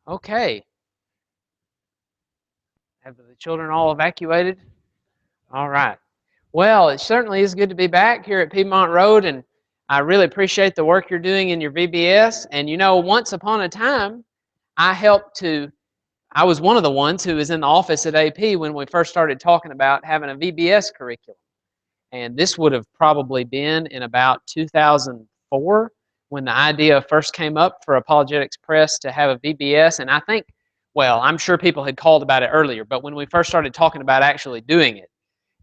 Okay. Have the children all evacuated? All right. Well, it certainly is good to be back here at Piedmont Road, and I really appreciate the work you're doing in your VBS. And you know, once upon a time, I helped to, I was one of the ones who was in the office at AP when we first started talking about having a VBS curriculum. And this would have probably been in about 2004 when the idea first came up for Apologetics Press to have a VBS. And I think, well, I'm sure people had called about it earlier, but when we first started talking about actually doing it,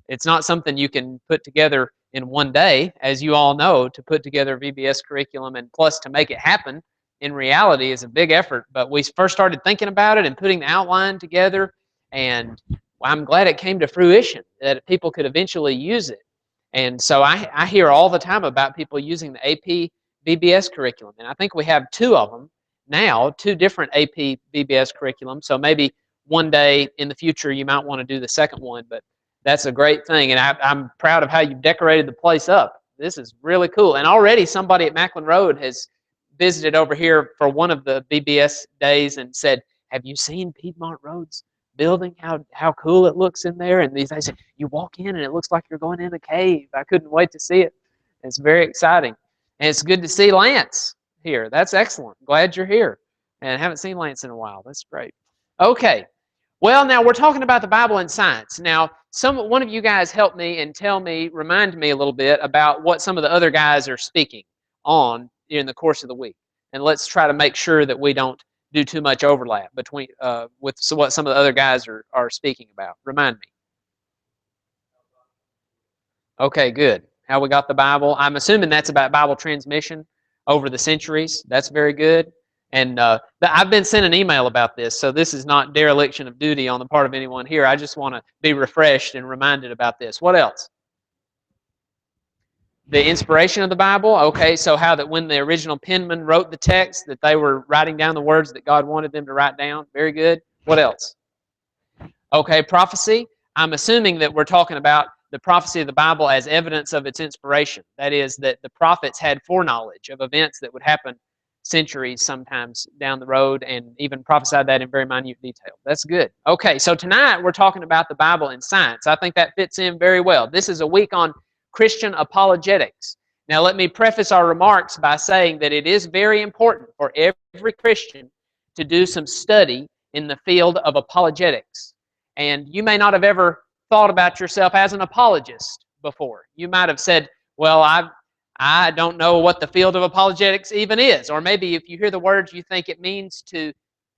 it's not something you can put together in one day, as you all know. To put together a VBS curriculum and plus to make it happen in reality is a big effort. But we first started thinking about it and putting the outline together, and I'm glad it came to fruition that people could eventually use it. And so I hear all the time about people using the AP VBS curriculum, and I think we have two of them now, two different AP VBS curriculums. So maybe one day in the future you might want to do the second one, but that's a great thing, and I'm proud of how you've decorated the place up. This is really cool. And already somebody at Macklin Road has visited over here for one of the VBS days and said, "Have you seen Piedmont Road's building? How cool it looks in there." And they say, "You walk in and it looks like you're going in a cave." I couldn't wait to see it. It's very exciting, and it's good to see Lance here. That's excellent. Glad you're here, and I haven't seen Lance in a while. That's great. Okay. Well, now we're talking about the Bible and science. Now, one of you guys help me and remind me a little bit about what some of the other guys are speaking on in the course of the week, and let's try to make sure that we don't do too much overlap between with what some of the other guys are speaking about. Remind me. Okay, good. How we got the Bible? I'm assuming that's about Bible transmission over the centuries. That's very good. And I've been sent an email about this, so this is not dereliction of duty on the part of anyone here. I just want to be refreshed and reminded about this. What else? The inspiration of the Bible. Okay, so how that when the original penman wrote the text, that they were writing down the words that God wanted them to write down. Very good. What else? Okay, prophecy. I'm assuming that we're talking about the prophecy of the Bible as evidence of its inspiration. That is, that the prophets had foreknowledge of events that would happen centuries sometimes down the road and even prophesied that in very minute detail. That's good. Okay, so tonight we're talking about the Bible and science. I think that fits in very well. This is a week on Christian apologetics. Now, let me preface our remarks by saying that it is very important for every Christian to do some study in the field of apologetics. And you may not have ever thought about yourself as an apologist before. You might have said, well, I don't know what the field of apologetics even is. Or maybe if you hear the words, you think it means to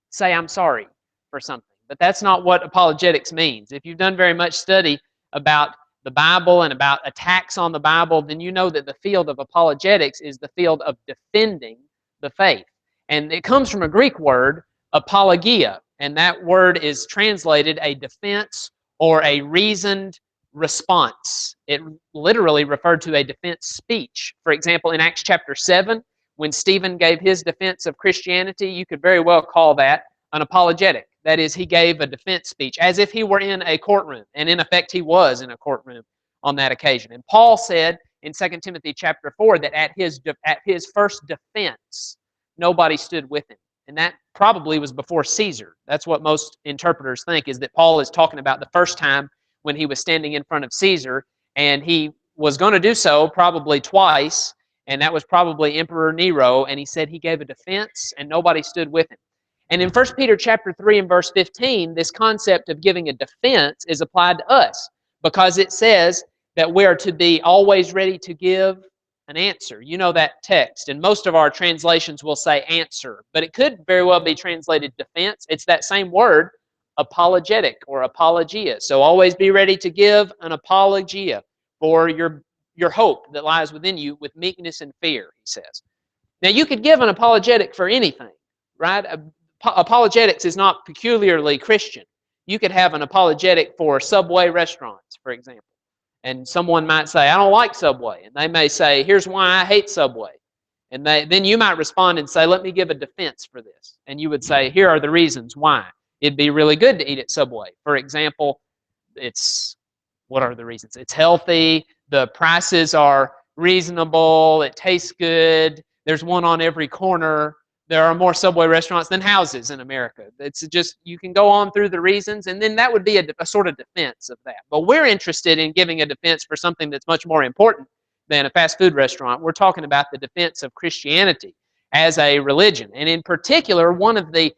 say I'm sorry for something. But that's not what apologetics means. If you've done very much study about the Bible and about attacks on the Bible, then you know that the field of apologetics is the field of defending the faith. And it comes from a Greek word, apologia, and that word is translated a defense or a reasoned response. It literally referred to a defense speech. For example, in Acts chapter 7, when Stephen gave his defense of Christianity, you could very well call that an apologetic. That is, he gave a defense speech as if he were in a courtroom, and in effect he was in a courtroom on that occasion. And Paul said in 2 Timothy chapter 4 that at his first defense, nobody stood with him. And that probably was before Caesar. That's what most interpreters think, is that Paul is talking about the first time when he was standing in front of Caesar, and he was going to do so probably twice, and that was probably Emperor Nero, and he said he gave a defense and nobody stood with him. And in 1 Peter chapter 3 and verse 15, this concept of giving a defense is applied to us because it says that we are to be always ready to give an answer. You know that text, and most of our translations will say answer, but it could very well be translated defense. It's that same word, apologetic or apologia. So always be ready to give an apologia for your hope that lies within you with meekness and fear, he says. Now, you could give an apologetic for anything, right? Apologetics is not peculiarly Christian. You could have an apologetic for Subway restaurants, for example. And someone might say, I don't like Subway. And they may say, here's why I hate Subway. And then you might respond and say, let me give a defense for this. And you would say, here are the reasons why it'd be really good to eat at Subway. For example, what are the reasons? It's healthy, the prices are reasonable, it tastes good, there's one on every corner, there are more Subway restaurants than houses in America. It's just, you can go on through the reasons, and then that would be a sort of defense of that. But we're interested in giving a defense for something that's much more important than a fast food restaurant. We're talking about the defense of Christianity as a religion. And in particular, one of the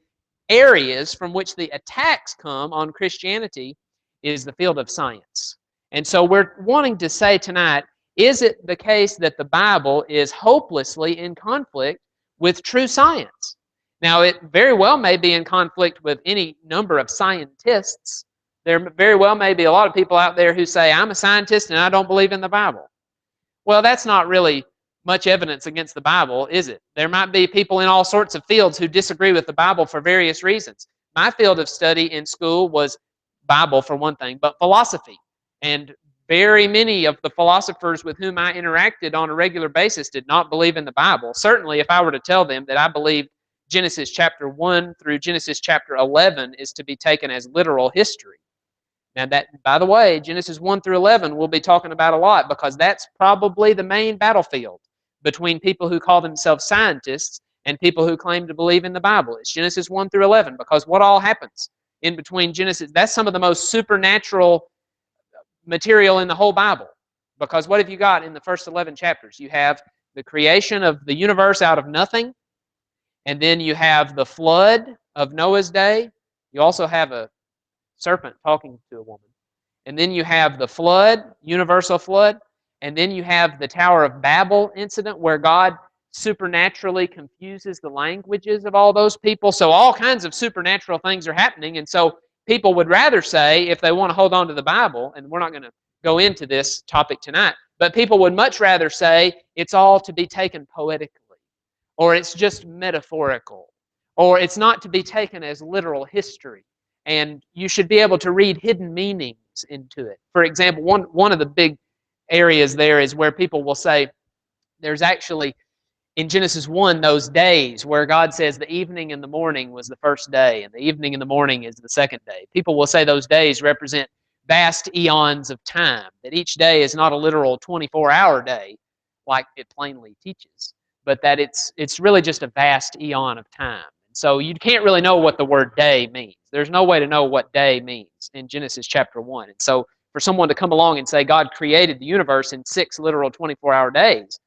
areas from which the attacks come on Christianity is the field of science. And so we're wanting to say tonight, is it the case that the Bible is hopelessly in conflict with true science? Now, it very well may be in conflict with any number of scientists. There very well may be a lot of people out there who say, I'm a scientist and I don't believe in the Bible. Well, that's not really much evidence against the Bible, is it? There might be people in all sorts of fields who disagree with the Bible for various reasons. My field of study in school was Bible, for one thing, but philosophy. And very many of the philosophers with whom I interacted on a regular basis did not believe in the Bible. Certainly, if I were to tell them that I believed Genesis chapter 1 through Genesis chapter 11 is to be taken as literal history. Now, that, by the way, Genesis 1 through 11 we'll be talking about a lot, because that's probably the main battlefield between people who call themselves scientists and people who claim to believe in the Bible. It's Genesis 1 through 11, because what all happens in between Genesis, that's some of the most supernatural material in the whole Bible. Because what have you got in the first 11 chapters? You have the creation of the universe out of nothing, and then you have the flood of Noah's day. You also have a serpent talking to a woman. And then you have the flood, universal flood, and then you have the Tower of Babel incident where God supernaturally confuses the languages of all those people. So all kinds of supernatural things are happening. And so people would rather say, if they want to hold on to the Bible, and we're not going to go into this topic tonight, but people would much rather say it's all to be taken poetically, or it's just metaphorical, or it's not to be taken as literal history. And you should be able to read hidden meanings into it. For example, one of the big areas there is where people will say, there's actually, in Genesis 1, those days where God says the evening and the morning was the first day, and the evening and the morning is the second day. People will say those days represent vast eons of time, that each day is not a literal 24-hour day, like it plainly teaches, but that it's really just a vast eon of time. So you can't really know what the word day means. There's no way to know what day means in Genesis chapter 1. And so for someone to come along and say God created the universe in 6 literal 24-hour days,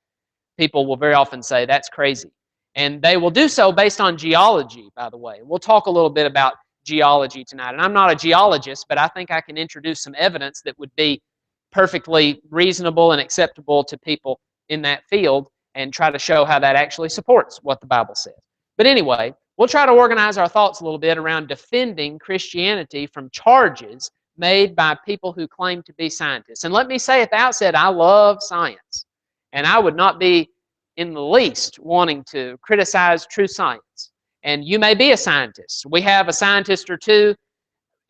people will very often say that's crazy. And they will do so based on geology, by the way. We'll talk a little bit about geology tonight. And I'm not a geologist, but I think I can introduce some evidence that would be perfectly reasonable and acceptable to people in that field and try to show how that actually supports what the Bible says. But anyway, we'll try to organize our thoughts a little bit around defending Christianity from charges made by people who claim to be scientists. And let me say at the outset, I love science. And I would not be in the least wanting to criticize true science. And you may be a scientist. We have a scientist or two.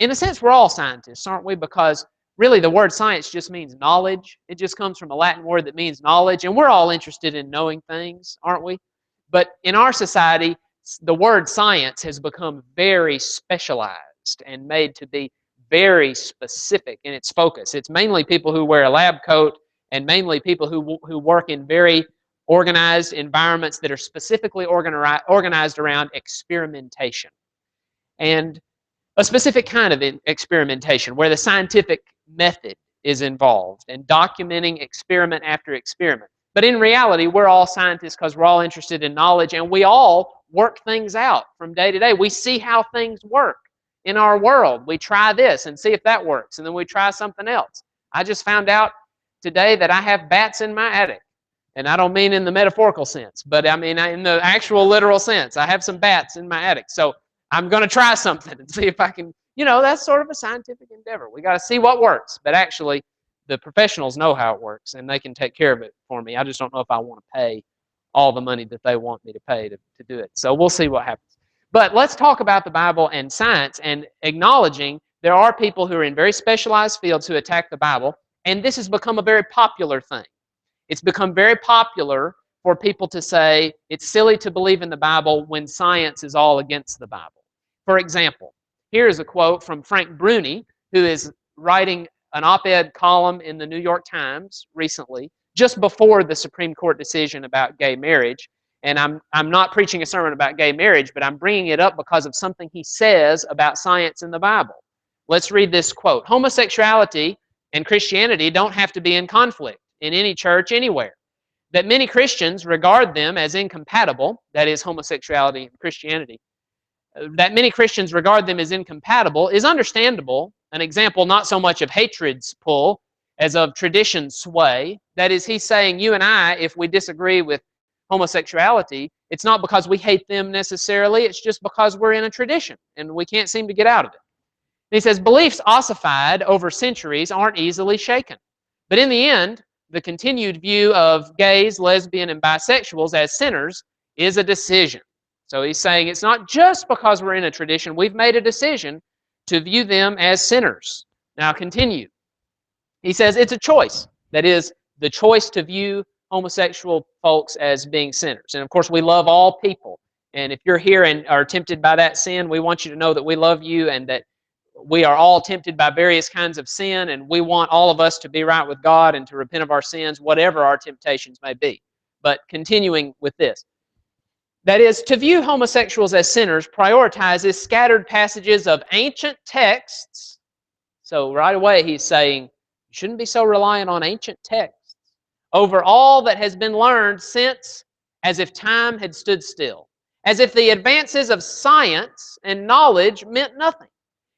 In a sense, we're all scientists, aren't we? Because really the word science just means knowledge. It just comes from a Latin word that means knowledge. And we're all interested in knowing things, aren't we? But in our society, the word science has become very specialized and made to be very specific in its focus. It's mainly people who wear a lab coat and mainly people who work in very organized environments that are specifically organized around experimentation. And a specific kind of experimentation where the scientific method is involved and documenting experiment after experiment. But in reality, we're all scientists because we're all interested in knowledge, and we all work things out from day to day. We see how things work in our world. We try this and see if that works, and then we try something else. I just found out today that I have bats in my attic. And I don't mean in the metaphorical sense, but I mean in the actual literal sense. I have some bats in my attic. So I'm going to try something and see if I can, that's sort of a scientific endeavor. We got to see what works. But actually, the professionals know how it works, and they can take care of it for me. I just don't know if I want to pay all the money that they want me to pay to do it. So we'll see what happens. But let's talk about the Bible and science, and acknowledging there are people who are in very specialized fields who attack the Bible, and this has become a very popular thing. It's become very popular for people to say it's silly to believe in the Bible when science is all against the Bible. For example, here's a quote from Frank Bruni, who is writing an op-ed column in the New York Times recently, just before the Supreme Court decision about gay marriage. And I'm not preaching a sermon about gay marriage, but I'm bringing it up because of something he says about science in the Bible. Let's read this quote. Homosexuality and Christianity don't have to be in conflict in any church anywhere. That many Christians regard them as incompatible, that is, homosexuality and Christianity, that many Christians regard them as incompatible is understandable. An example not so much of hatred's pull as of tradition's sway. That is, he's saying you and I, if we disagree with homosexuality, it's not because we hate them necessarily, it's just because we're in a tradition and we can't seem to get out of it. And he says, beliefs ossified over centuries aren't easily shaken. But in the end, the continued view of gays, lesbian, and bisexuals as sinners is a decision. So he's saying it's not just because we're in a tradition, we've made a decision to view them as sinners. Now continue. He says it's a choice. That is, the choice to view homosexual folks as being sinners. And of course, we love all people. And if you're here and are tempted by that sin, we want you to know that we love you and that we are all tempted by various kinds of sin, and we want all of us to be right with God and to repent of our sins, whatever our temptations may be. But continuing with this. That is, to view homosexuals as sinners prioritizes scattered passages of ancient texts. So right away he's saying, you shouldn't be so reliant on ancient texts over all that has been learned since, as if time had stood still, as if the advances of science and knowledge meant nothing.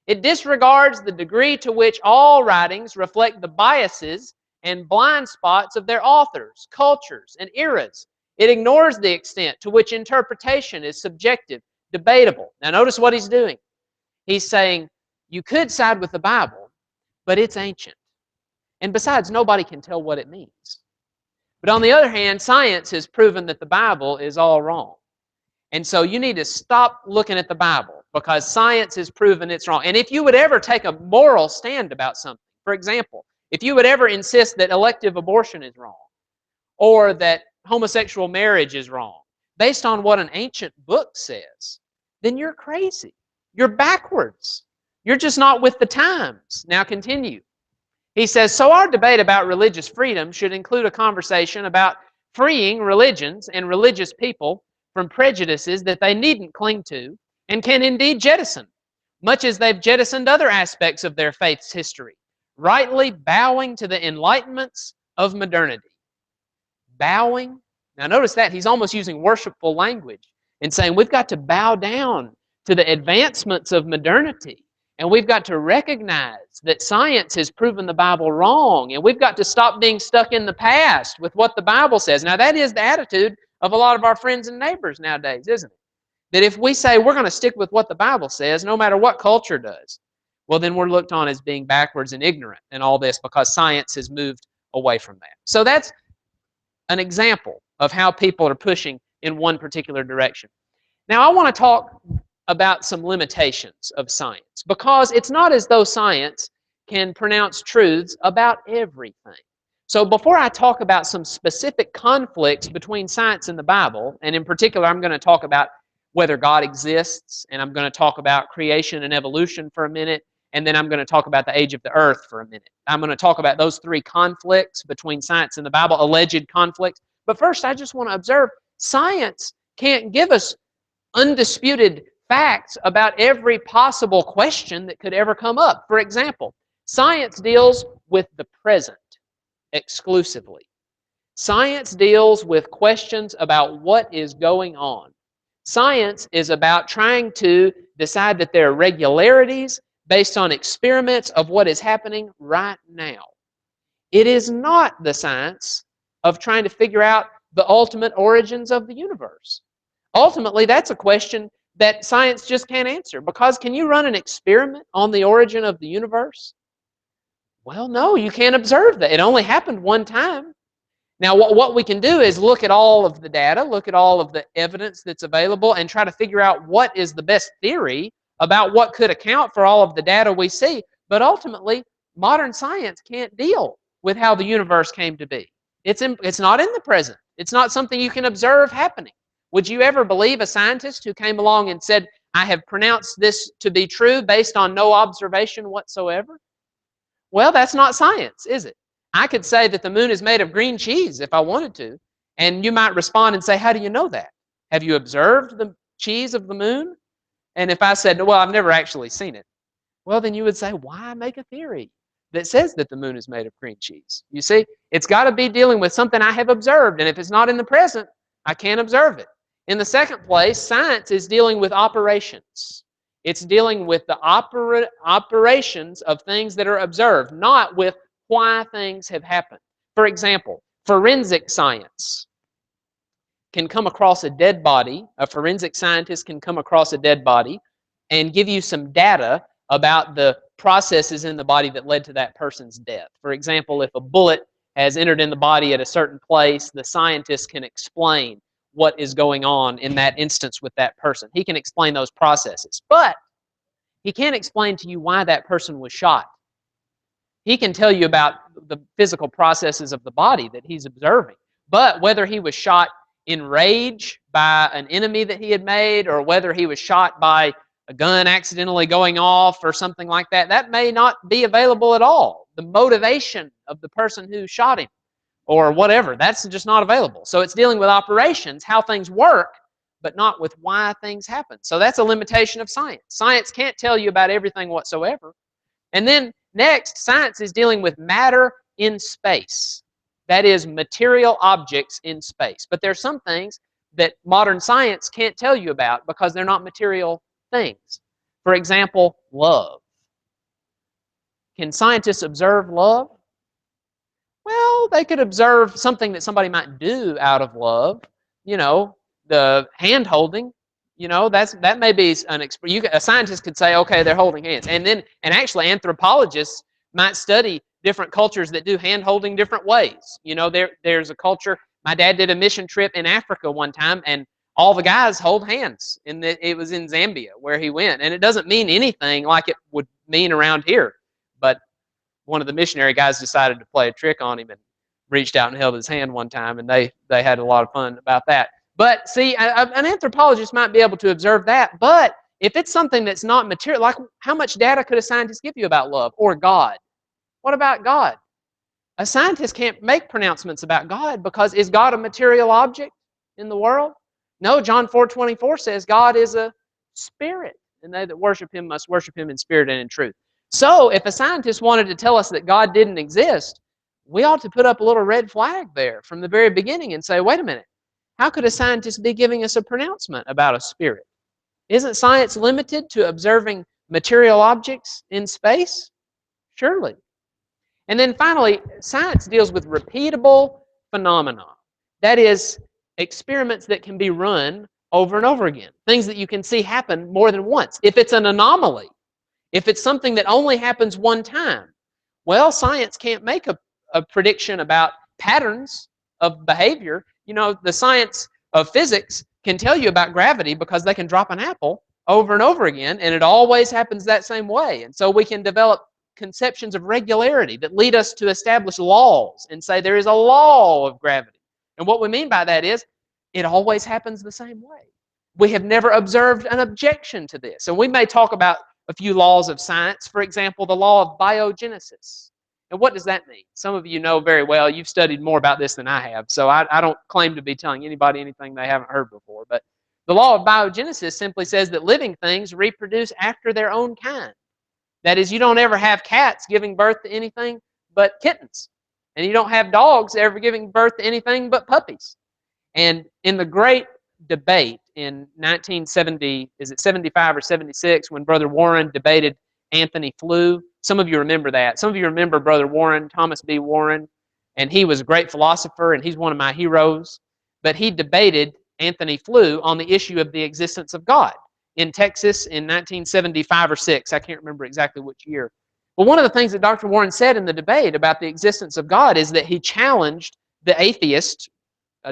It disregards the degree to which all writings reflect the biases and blind spots of their authors, cultures, and eras. It ignores the extent to which interpretation is subjective, debatable. Now notice what he's doing. He's saying, you could side with the Bible, but it's ancient. And besides, nobody can tell what it means. But on the other hand, science has proven that the Bible is all wrong. And so you need to stop looking at the Bible because science has proven it's wrong. And if you would ever take a moral stand about something, for example, if you would ever insist that elective abortion is wrong or that homosexual marriage is wrong based on what an ancient book says, then you're crazy. You're backwards. You're just not with the times. Now continue. He says, so our debate about religious freedom should include a conversation about freeing religions and religious people from prejudices that they needn't cling to and can indeed jettison, much as they've jettisoned other aspects of their faith's history, rightly bowing to the enlightenments of modernity. Bowing. Now notice that he's almost using worshipful language and saying we've got to bow down to the advancements of modernity. And we've got to recognize that science has proven the Bible wrong. And we've got to stop being stuck in the past with what the Bible says. Now, that is the attitude of a lot of our friends and neighbors nowadays, isn't it? That if we say we're going to stick with what the Bible says, no matter what culture does, well, then we're looked on as being backwards and ignorant in all this because science has moved away from that. So that's an example of how people are pushing in one particular direction. Now, I want to talk about some limitations of science because it's not as though science can pronounce truths about everything. So before I talk about some specific conflicts between science and the Bible, and in particular I'm going to talk about whether God exists, and I'm going to talk about creation and evolution for a minute, and then I'm going to talk about the age of the earth for a minute. I'm going to talk about those three conflicts between science and the Bible, alleged conflicts. But first I just want to observe science can't give us undisputed facts about every possible question that could ever come up. For example, science deals with the present exclusively. Science deals with questions about what is going on. Science is about trying to decide that there are regularities based on experiments of what is happening right now. It is not the science of trying to figure out the ultimate origins of the universe. Ultimately, that's a question that science just can't answer, because can you run an experiment on the origin of the universe? Well, no, you can't observe that. It only happened one time. Now, what we can do is look at all of the data, look at all of the evidence that's available, and try to figure out what is the best theory about what could account for all of the data we see. But ultimately, modern science can't deal with how the universe came to be. It's not in the present. It's not something you can observe happening. Would you ever believe a scientist who came along and said, I have pronounced this to be true based on no observation whatsoever? Well, that's not science, is it? I could say that the moon is made of green cheese if I wanted to, And you might respond and say, how do you know that? Have you observed the cheese of the moon? And if I said, well, I've never actually seen it, well, then you would say, why make a theory that says that the moon is made of cream cheese? You see, it's got to be dealing with something I have observed, and if it's not in the present, I can't observe it. In the second place, science is dealing with operations. It's dealing with the operations of things that are observed, not with why things have happened. For example, forensic science can come across a dead body. A forensic scientist can come across a dead body and give you some data about the processes in the body that led to that person's death. For example, if a bullet has entered in the body at a certain place, the scientist can explain what is going on in that instance with that person. He can explain those processes, but he can't explain to you why that person was shot. He can tell you about the physical processes of the body that he's observing, but whether he was shot in rage by an enemy that he had made, or whether he was shot by a gun accidentally going off or something like that, that may not be available at all. The motivation of the person who shot him or whatever, that's just not available. So it's dealing with operations, how things work, but not with why things happen. So that's a limitation of science. Science can't tell you about everything whatsoever. And then next, science is dealing with matter in space. That is, material objects in space. But there's some things that modern science can't tell you about because they're not material things. For example, love. Can scientists observe love? Well, they could observe something that somebody might do out of love. You know, the hand holding. You know, that may be a scientist could say, okay, they're holding hands, and actually anthropologists might study different cultures that do hand holding different ways. You know, there's a culture. My dad did a mission trip in Africa one time, and all the guys hold hands. It was in Zambia where he went, and it doesn't mean anything like it would mean around here. But one of the missionary guys decided to play a trick on him and reached out and held his hand one time, and they had a lot of fun about that. But see, an anthropologist might be able to observe that, but if it's something that's not material, like how much data could a scientist give you about love or God? What about God? A scientist can't make pronouncements about God because is God a material object in the world? No, John 4:24 says God is a spirit, and they that worship him must worship him in spirit and in truth. So if a scientist wanted to tell us that God didn't exist, we ought to put up a little red flag there from the very beginning and say, wait a minute, how could a scientist be giving us a pronouncement about a spirit? Isn't science limited to observing material objects in space? Surely. And then finally, science deals with repeatable phenomena. That is, experiments that can be run over and over again. Things that you can see happen more than once. If it's an anomaly, if it's something that only happens one time, well, science can't make a prediction about patterns of behavior. You know, the science of physics can tell you about gravity because they can drop an apple over and over again, and it always happens that same way. And so we can develop conceptions of regularity that lead us to establish laws and say there is a law of gravity. And what we mean by that is it always happens the same way. We have never observed an objection to this. And we may talk about a few laws of science. For example, the law of biogenesis. And what does that mean? Some of you know very well. You've studied more about this than I have. So I don't claim to be telling anybody anything they haven't heard before. But the law of biogenesis simply says that living things reproduce after their own kind. That is, you don't ever have cats giving birth to anything but kittens. And you don't have dogs ever giving birth to anything but puppies. And in the great debate in 1970, is it 75 or 76, when Brother Warren debated Anthony Flew? Some of you remember that. Some of you remember Brother Warren, Thomas B. Warren, and he was a great philosopher, and he's one of my heroes. But he debated Anthony Flew on the issue of the existence of God in Texas in 1975 or 6. I can't remember exactly which year. But one of the things that Dr. Warren said in the debate about the existence of God is that he challenged the atheist,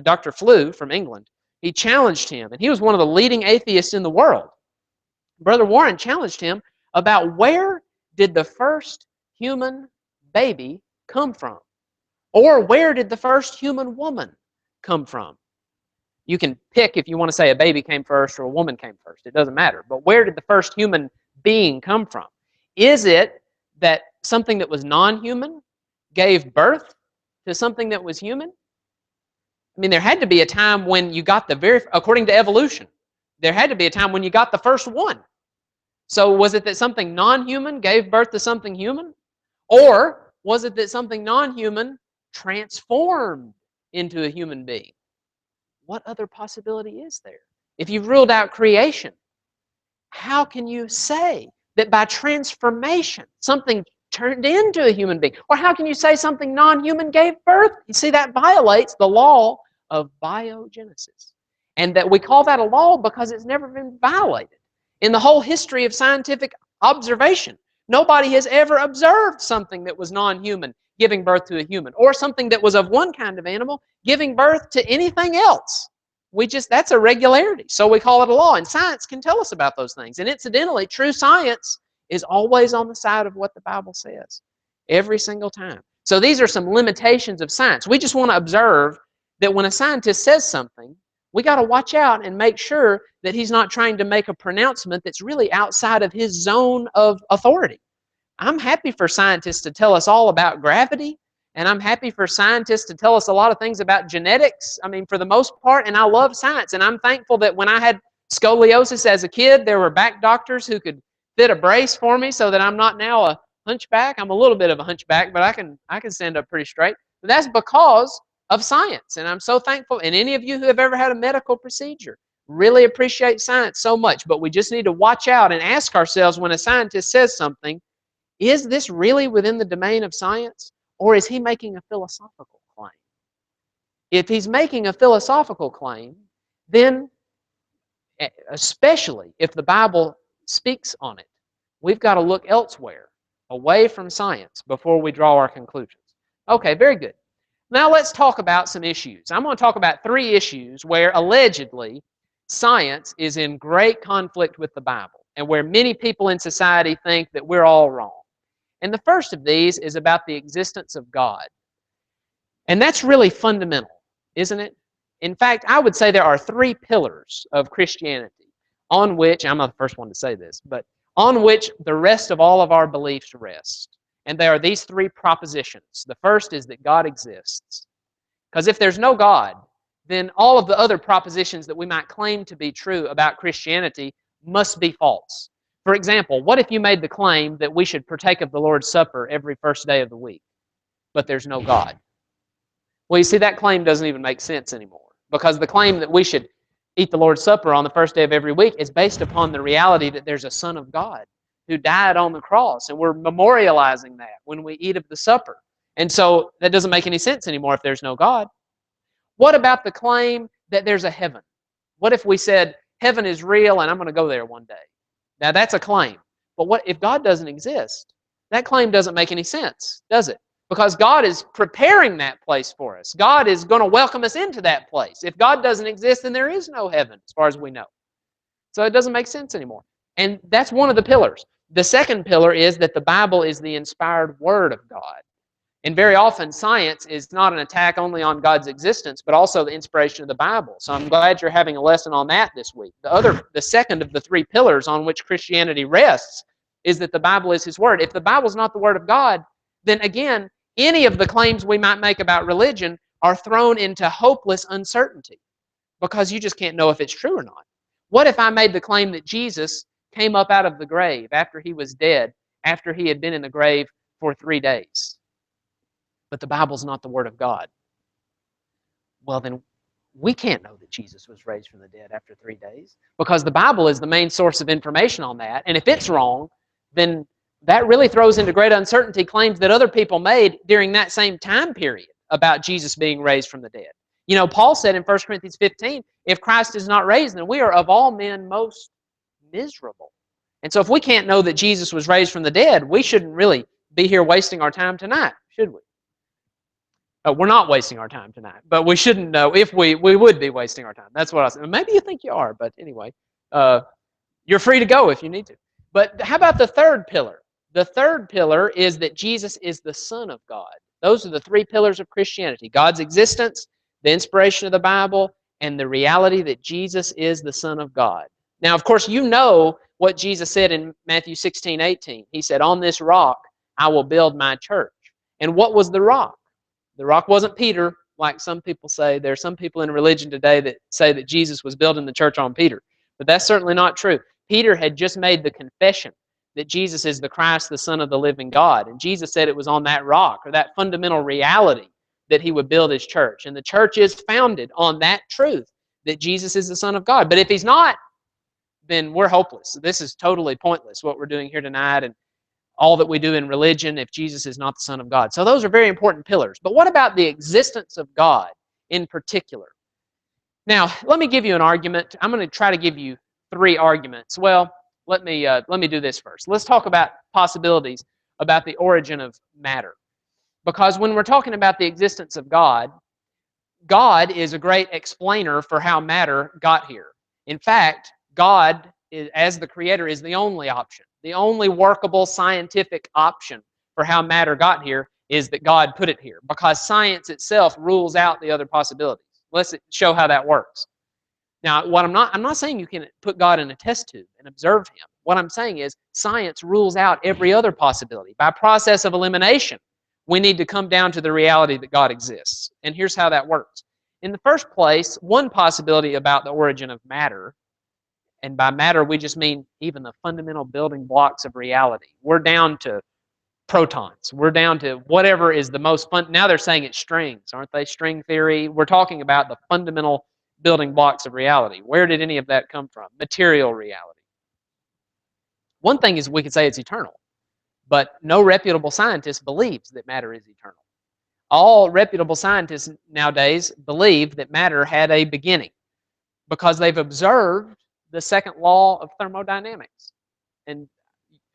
Dr. Flew from England. He challenged him, and he was one of the leading atheists in the world. Brother Warren challenged him about where did the first human baby come from? Or where did the first human woman come from? You can pick if you want to say a baby came first or a woman came first. It doesn't matter. But where did the first human being come from? Is it that something that was non-human gave birth to something that was human? I mean, there had to be a time when you got according to evolution, there had to be a time when you got the first one. So was it that something non-human gave birth to something human? Or was it that something non-human transformed into a human being? What other possibility is there? If you've ruled out creation, how can you say that by transformation something turned into a human being? Or how can you say something non-human gave birth? You see, that violates the law of biogenesis. And that we call that a law because it's never been violated. In the whole history of scientific observation, nobody has ever observed something that was non-human giving birth to a human, or something that was of one kind of animal giving birth to anything else. That's a regularity, so we call it a law, and science can tell us about those things. And incidentally, true science is always on the side of what the Bible says, every single time. So these are some limitations of science. We just want to observe that when a scientist says something, we got to watch out and make sure that he's not trying to make a pronouncement that's really outside of his zone of authority. I'm happy for scientists to tell us all about gravity, and I'm happy for scientists to tell us a lot of things about genetics. I mean, for the most part, and I love science, and I'm thankful that when I had scoliosis as a kid, there were back doctors who could fit a brace for me so that I'm not now a hunchback. I'm a little bit of a hunchback, but I can stand up pretty straight. But that's because of science, and I'm so thankful. And any of you who have ever had a medical procedure, really appreciate science so much, but we just need to watch out and ask ourselves when a scientist says something, is this really within the domain of science, or is he making a philosophical claim? If he's making a philosophical claim, then, especially if the Bible speaks on it, we've got to look elsewhere, away from science, before we draw our conclusions. Okay, very good. Now let's talk about some issues. I'm going to talk about 3 issues where allegedly science is in great conflict with the Bible, and where many people in society think that we're all wrong. And the first of these is about the existence of God. And that's really fundamental, isn't it? In fact, I would say there are 3 pillars of Christianity on which, I'm not the first one to say this, but on which the rest of all of our beliefs rest. And they are these 3 propositions. The first is that God exists. Because if there's no God, then all of the other propositions that we might claim to be true about Christianity must be false. For example, what if you made the claim that we should partake of the Lord's Supper every first day of the week, but there's no God? Well, you see, that claim doesn't even make sense anymore, because the claim that we should eat the Lord's Supper on the first day of every week is based upon the reality that there's a Son of God who died on the cross, and we're memorializing that when we eat of the supper. And so that doesn't make any sense anymore if there's no God. What about the claim that there's a heaven? What if we said, heaven is real and I'm going to go there one day? Now that's a claim. But what if God doesn't exist? That claim doesn't make any sense, does it? Because God is preparing that place for us. God is going to welcome us into that place. If God doesn't exist, then there is no heaven, as far as we know. So it doesn't make sense anymore. And that's one of the pillars. The second pillar is that the Bible is the inspired Word of God. And very often, science is not an attack only on God's existence, but also the inspiration of the Bible. So I'm glad you're having a lesson on that this week. The second of the 3 pillars on which Christianity rests is that the Bible is His Word. If the Bible is not the Word of God, then again, any of the claims we might make about religion are thrown into hopeless uncertainty, because you just can't know if it's true or not. What if I made the claim that Jesus came up out of the grave after He was dead, after He had been in the grave for 3 days? But the Bible's not the Word of God. Well, then we can't know that Jesus was raised from the dead after 3 days, because the Bible is the main source of information on that. And if it's wrong, then that really throws into great uncertainty claims that other people made during that same time period about Jesus being raised from the dead. You know, Paul said in 1 Corinthians 15, if Christ is not raised, then we are of all men most miserable. And so if we can't know that Jesus was raised from the dead, we shouldn't really be here wasting our time tonight, should we? We're not wasting our time tonight, but we shouldn't know. If we would be wasting our time. That's what I said. Maybe you think you are, but anyway, you're free to go if you need to. But how about the third pillar? The third pillar is that Jesus is the Son of God. Those are the 3 pillars of Christianity: God's existence, the inspiration of the Bible, and the reality that Jesus is the Son of God. Now, of course, you know what Jesus said in Matthew 16:18. He said, on this rock I will build my church. And what was the rock? The rock wasn't Peter. like some people say. There are some people in religion today that say that Jesus was building the church on Peter. But that's certainly not true. Peter had just made the confession that Jesus is the Christ, the Son of the living God. And Jesus said it was on that rock, or that fundamental reality, that he would build his church. And the church is founded on that truth, that Jesus is the Son of God. But if he's not, then we're hopeless. This is totally pointless, what we're doing here tonight, and all that we do in religion, if Jesus is not the Son of God. So those are very important pillars. But what about the existence of God in particular? Now, let me give you an argument. I'm going to try to give you 3 arguments. Well, let me do this first. Let's talk about possibilities about the origin of matter. Because when we're talking about the existence of God, God is a great explainer for how matter got here. In fact, God, as the creator, is the only option. The only workable scientific option for how matter got here is that God put it here, because science itself rules out the other possibilities. Let's show how that works. Now, I'm not saying you can put God in a test tube and observe him. What I'm saying is science rules out every other possibility. By process of elimination, we need to come down to the reality that God exists. And here's how that works. In the first place, one possibility about the origin of matter, and by matter we just mean even the fundamental building blocks of reality. We're down to protons. We're down to whatever is the most fun. Now they're saying it's strings, aren't they? String theory. We're talking about the fundamental building blocks of reality. Where did any of that come from? Material reality. One thing is we could say it's eternal, but no reputable scientist believes that matter is eternal. All reputable scientists nowadays believe that matter had a beginning because they've observed the second law of thermodynamics. And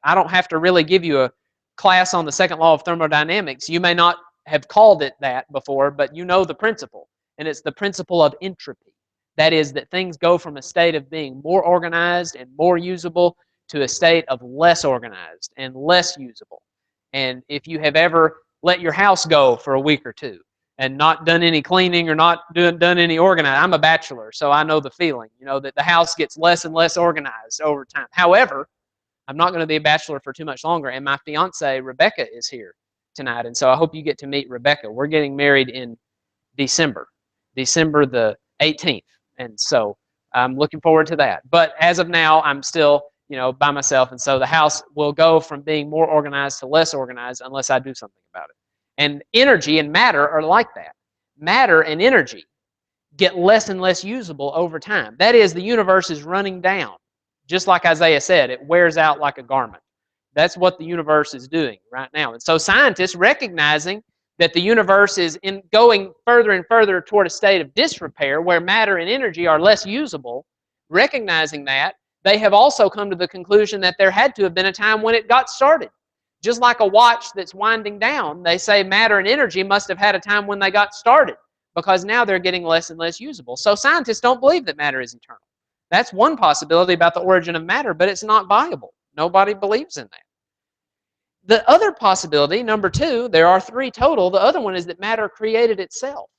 I don't have to really give you a class on the second law of thermodynamics. You may not have called it that before, but you know the principle. And it's the principle of entropy. That is, that things go from a state of being more organized and more usable to a state of less organized and less usable. And if you have ever let your house go for a week or two and not done any cleaning or not done any organizing, I'm a bachelor, so I know the feeling, that the house gets less and less organized over time. However, I'm not going to be a bachelor for too much longer, and my fiance, Rebecca, is here tonight, and so I hope you get to meet Rebecca. We're getting married in December the 18th, and so I'm looking forward to that. But as of now, I'm still, by myself, and so the house will go from being more organized to less organized unless I do something about it. And energy and matter are like that. Matter and energy get less and less usable over time. That is, the universe is running down. Just like Isaiah said, it wears out like a garment. That's what the universe is doing right now. And so scientists, recognizing that the universe is going further and further toward a state of disrepair where matter and energy are less usable, recognizing that, they have also come to the conclusion that there had to have been a time when it got started. Just like a watch that's winding down, they say matter and energy must have had a time when they got started, because now they're getting less and less usable. So scientists don't believe that matter is eternal. That's one possibility about the origin of matter, but it's not viable. Nobody believes in that. The other possibility, number 2, there are 3 total. The other one is that matter created itself.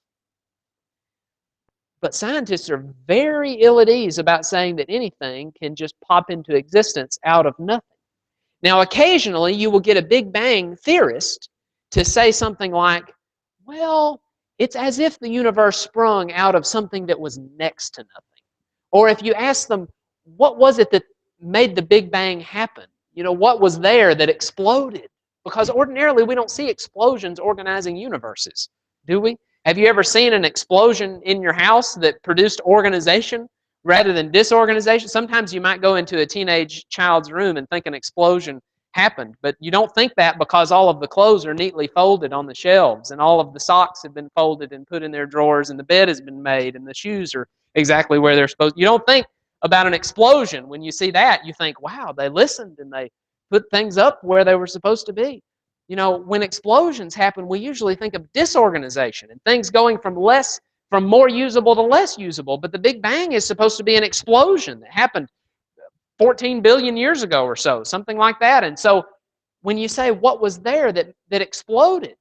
But scientists are very ill at ease about saying that anything can just pop into existence out of nothing. Now, occasionally you will get a Big Bang theorist to say something like, well, it's as if the universe sprung out of something that was next to nothing. Or if you ask them, what was it that made the Big Bang happen? What was there that exploded? Because ordinarily we don't see explosions organizing universes, do we? Have you ever seen an explosion in your house that produced organization rather than disorganization? Sometimes you might go into a teenage child's room and think an explosion happened, but you don't think that because all of the clothes are neatly folded on the shelves and all of the socks have been folded and put in their drawers and the bed has been made and the shoes are exactly where they're supposed to. You don't think about an explosion. When you see that, you think, wow, they listened and they put things up where they were supposed to be. When explosions happen, we usually think of disorganization and things going from more usable to less usable. But the Big Bang is supposed to be an explosion that happened 14 billion years ago or so, something like that. And so when you say what was there that exploded,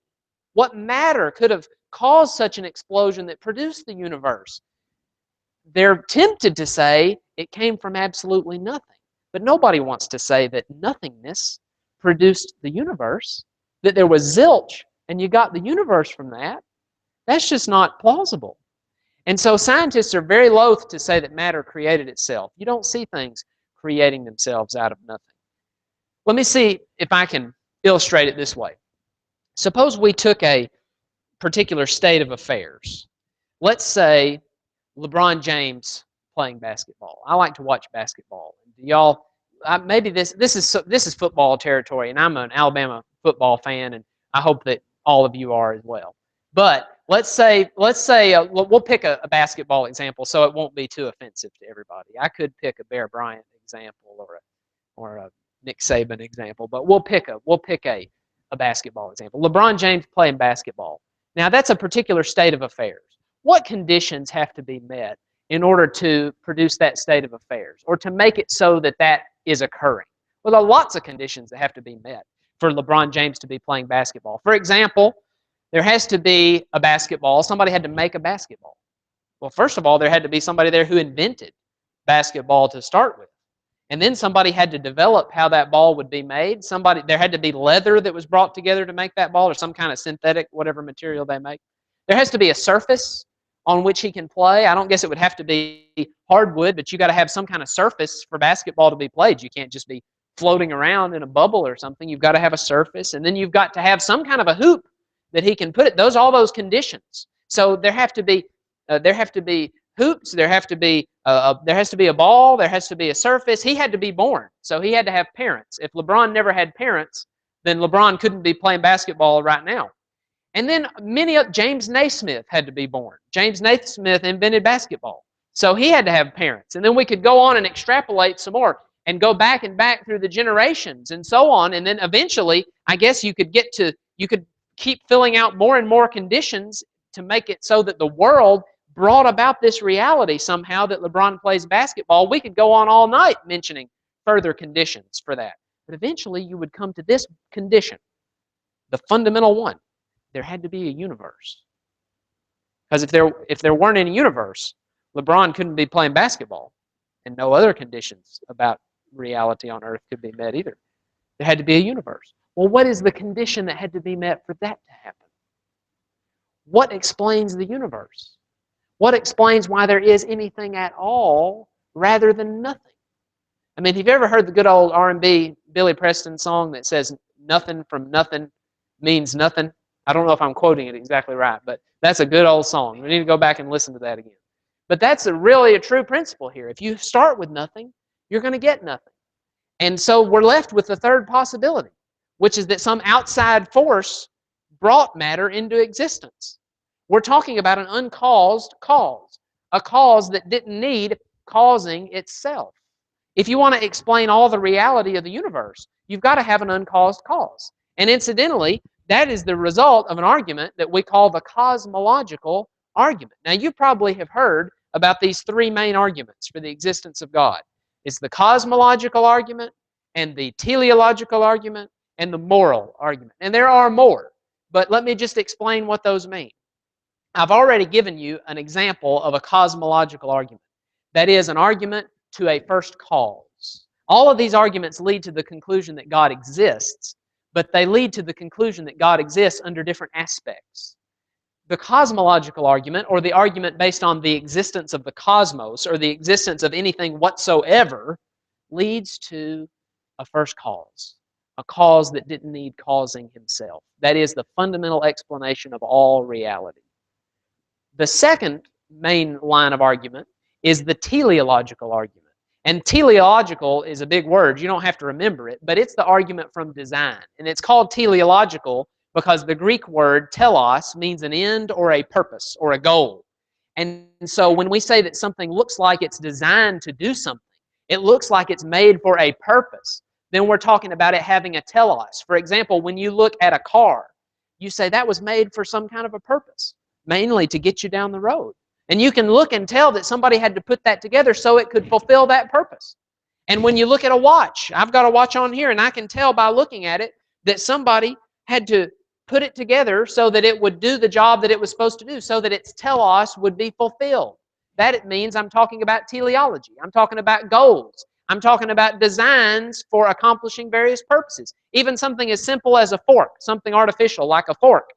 what matter could have caused such an explosion that produced the universe? They're tempted to say it came from absolutely nothing. But nobody wants to say that nothingness produced the universe, that there was zilch, and you got the universe from that. That's just not plausible. And so scientists are very loath to say that matter created itself. You don't see things creating themselves out of nothing. Let me see if I can illustrate it this way. Suppose we took a particular state of affairs. Let's say LeBron James playing basketball. I like to watch basketball. Do y'all? Maybe this is football territory, and I'm an Alabama football fan, and I hope that all of you are as well. But let's say we'll pick a basketball example, so it won't be too offensive to everybody. I could pick a Bear Bryant example or a Nick Saban example, but we'll pick a basketball example. LeBron James playing basketball. Now that's a particular state of affairs. What conditions have to be met in order to produce that state of affairs or to make it so that that is occurring? Well, there are lots of conditions that have to be met for LeBron James to be playing basketball. For example, there has to be a basketball. Somebody had to make a basketball. Well, first of all, there had to be somebody there who invented basketball to start with. And then somebody had to develop how that ball would be made. There had to be leather that was brought together to make that ball, or some kind of synthetic, whatever material they make. There has to be a surface on which he can play. I don't guess it would have to be hardwood, but you got to have some kind of surface for basketball to be played. You can't just be floating around in a bubble or something. You've got to have a surface, and then you've got to have some kind of a hoop that he can put it. All those conditions. So there have to be hoops. There has to be a ball. There has to be a surface. He had to be born, so he had to have parents. If LeBron never had parents, then LeBron couldn't be playing basketball right now. And then James Naismith had to be born. James Naismith invented basketball, so he had to have parents. And then we could go on and extrapolate some more and go back and back through the generations and so on. And then eventually, I guess you could keep filling out more and more conditions to make it so that the world brought about this reality somehow that LeBron plays basketball. We could go on all night mentioning further conditions for that. But eventually you would come to this condition, the fundamental one. There had to be a universe. Because if there weren't any universe, LeBron couldn't be playing basketball. And no other conditions about reality on earth could be met either. There had to be a universe. Well, what is the condition that had to be met for that to happen? What explains the universe? What explains why there is anything at all rather than nothing? I mean, have you ever heard the good old R&B Billy Preston song that says, "Nothing from nothing means nothing"? I don't know if I'm quoting it exactly right, but that's a good old song. We need to go back and listen to that again. But that's really a true principle here. If you start with nothing, you're going to get nothing. And so we're left with the third possibility, which is that some outside force brought matter into existence. We're talking about an uncaused cause, a cause that didn't need causing itself. If you want to explain all the reality of the universe, you've got to have an uncaused cause. And incidentally, that is the result of an argument that we call the cosmological argument. Now, you probably have heard about these three main arguments for the existence of God. It's the cosmological argument, and the teleological argument, and the moral argument. And there are more, but let me just explain what those mean. I've already given you an example of a cosmological argument. That is an argument to a first cause. All of these arguments lead to the conclusion that God exists, but they lead to the conclusion that God exists under different aspects. The cosmological argument, or the argument based on the existence of the cosmos, or the existence of anything whatsoever, leads to a first cause, a cause that didn't need causing himself. That is the fundamental explanation of all reality. The second main line of argument is the teleological argument. And teleological is a big word. You don't have to remember it, but it's the argument from design. And it's called teleological because the Greek word telos means an end or a purpose or a goal. And so when we say that something looks like it's designed to do something, it looks like it's made for a purpose, then we're talking about it having a telos. For example, when you look at a car, you say that was made for some kind of a purpose, mainly to get you down the road. And you can look and tell that somebody had to put that together so it could fulfill that purpose. And when you look at a watch, I've got a watch on here, and I can tell by looking at it that somebody had to put it together so that it would do the job that it was supposed to do, so that its telos would be fulfilled. That it means I'm talking about teleology. I'm talking about goals. I'm talking about designs for accomplishing various purposes. Even something as simple as a fork, something artificial like a fork.